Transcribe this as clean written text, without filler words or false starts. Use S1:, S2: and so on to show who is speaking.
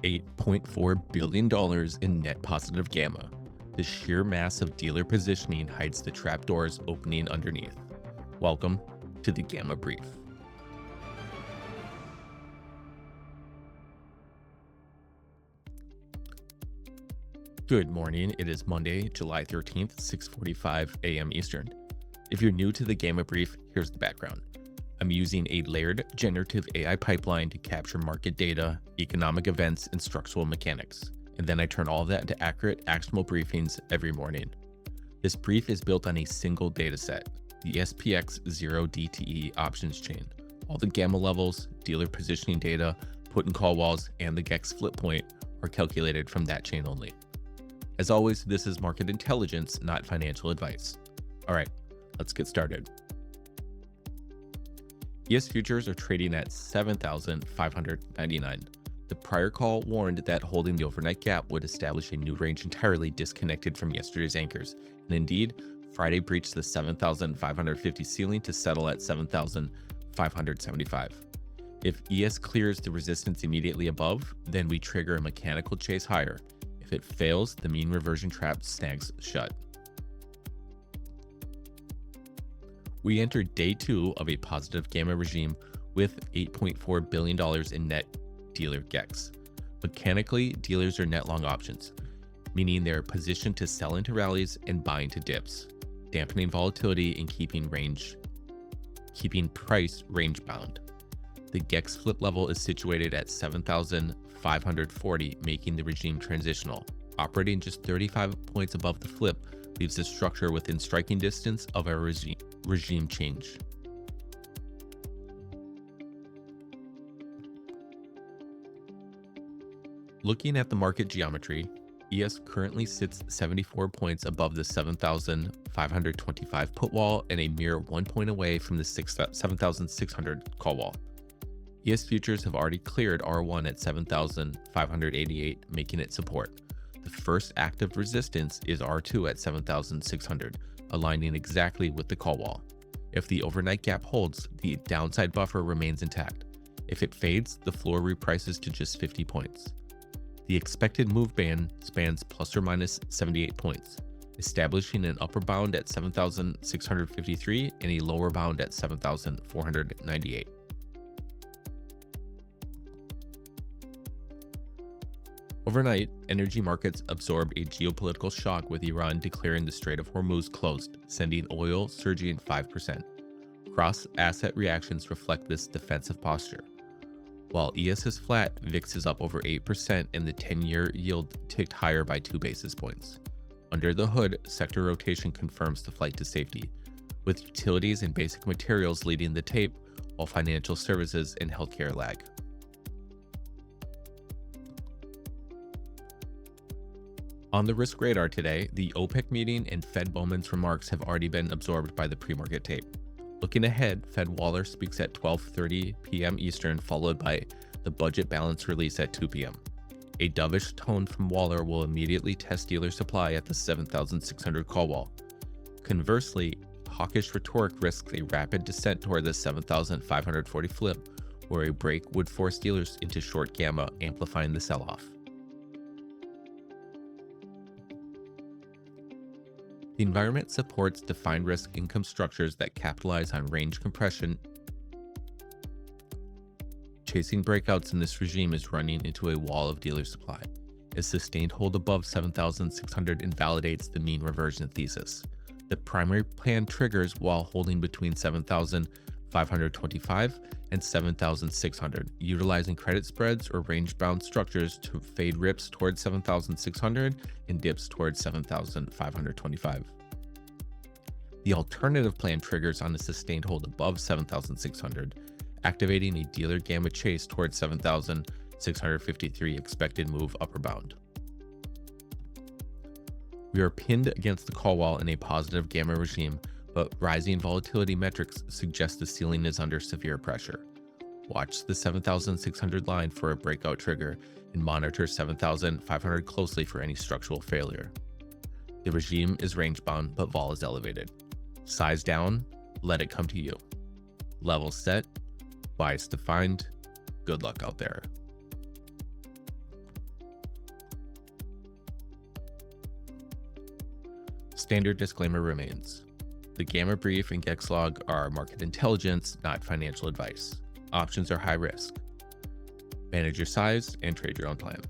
S1: $8.4 billion in net positive gamma. The sheer mass of dealer positioning hides the trapdoors opening underneath. Welcome to the Gamma Brief. Good morning. It is Monday, July 13th, 6:45 a.m. Eastern. If you're new to the Gamma Brief, here's the background. I'm using a layered generative AI pipeline to capture market data, economic events, and structural mechanics. And then I turn all of that into accurate, actionable briefings every morning. This brief is built on a single dataset, the SPX 0DTE options chain. All the gamma levels, dealer positioning data, put and call walls, and the GEX flip point are calculated from that chain only. As always, this is market intelligence, not financial advice. All right, let's get started. ES futures are trading at 7,599. The prior call warned that holding the overnight gap would establish a new range entirely disconnected from yesterday's anchors. And indeed, Friday breached the 7,550 ceiling to settle at 7,575. If ES clears the resistance immediately above, then we trigger a mechanical chase higher. If it fails, the mean reversion trap snags shut. We entered day 2 of a positive gamma regime with $8.4 billion in net dealer GEX. Mechanically, dealers are net long options, meaning they're positioned to sell into rallies and buy into dips, dampening volatility and keeping price range bound. The GEX flip level is situated at 7,540, making the regime transitional. Operating just 35 points above the flip leaves the structure within striking distance of a regime change. Looking at the market geometry, ES currently sits 74 points above the 7,525 put wall and a mere 1 point away from the 7,600 call wall. ES futures have already cleared R1 at 7,588, making it support. The first active resistance is R2 at 7,600, aligning exactly with the call wall. If the overnight gap holds, the downside buffer remains intact. If it fades, the floor reprices to just 50 points. The expected move band spans plus or minus 78 points, establishing an upper bound at 7,653 and a lower bound at 7,498. Overnight, energy markets absorbed a geopolitical shock with Iran declaring the Strait of Hormuz closed, sending oil surging 5%. Cross-asset reactions reflect this defensive posture. While ES is flat, VIX is up over 8% and the 10-year yield ticked higher by 2 basis points. Under the hood, sector rotation confirms the flight to safety, with utilities and basic materials leading the tape, while financial services and healthcare lag. On the risk radar today, the OPEC meeting and Fed Bowman's remarks have already been absorbed by the pre-market tape. Looking ahead, Fed Waller speaks at 12:30 p.m. Eastern, followed by the budget balance release at 2 p.m. A dovish tone from Waller will immediately test dealer supply at the 7,600 call wall. Conversely, hawkish rhetoric risks a rapid descent toward the 7,540 flip, where a break would force dealers into short gamma, amplifying the sell-off. The environment supports defined risk income structures that capitalize on range compression. Chasing breakouts in this regime is running into a wall of dealer supply. A sustained hold above 7,600 invalidates the mean reversion thesis. The primary plan triggers while holding between 7,525 and 7,600, utilizing credit spreads or range-bound structures to fade rips towards 7,600 and dips towards 7,525. The alternative plan triggers on a sustained hold above 7,600, activating a dealer gamma chase towards 7,653 expected move upper bound. We are pinned against the call wall in a positive gamma regime, but rising volatility metrics suggest the ceiling is under severe pressure. Watch the 7,600 line for a breakout trigger and monitor 7,500 closely for any structural failure. The regime is range bound, but vol is elevated. Size down, let it come to you. Level set, bias defined. Good luck out there. Standard disclaimer remains. The Gamma Brief and Gex Log are market intelligence, not financial advice. Options are high risk. Manage your size and trade your own plan.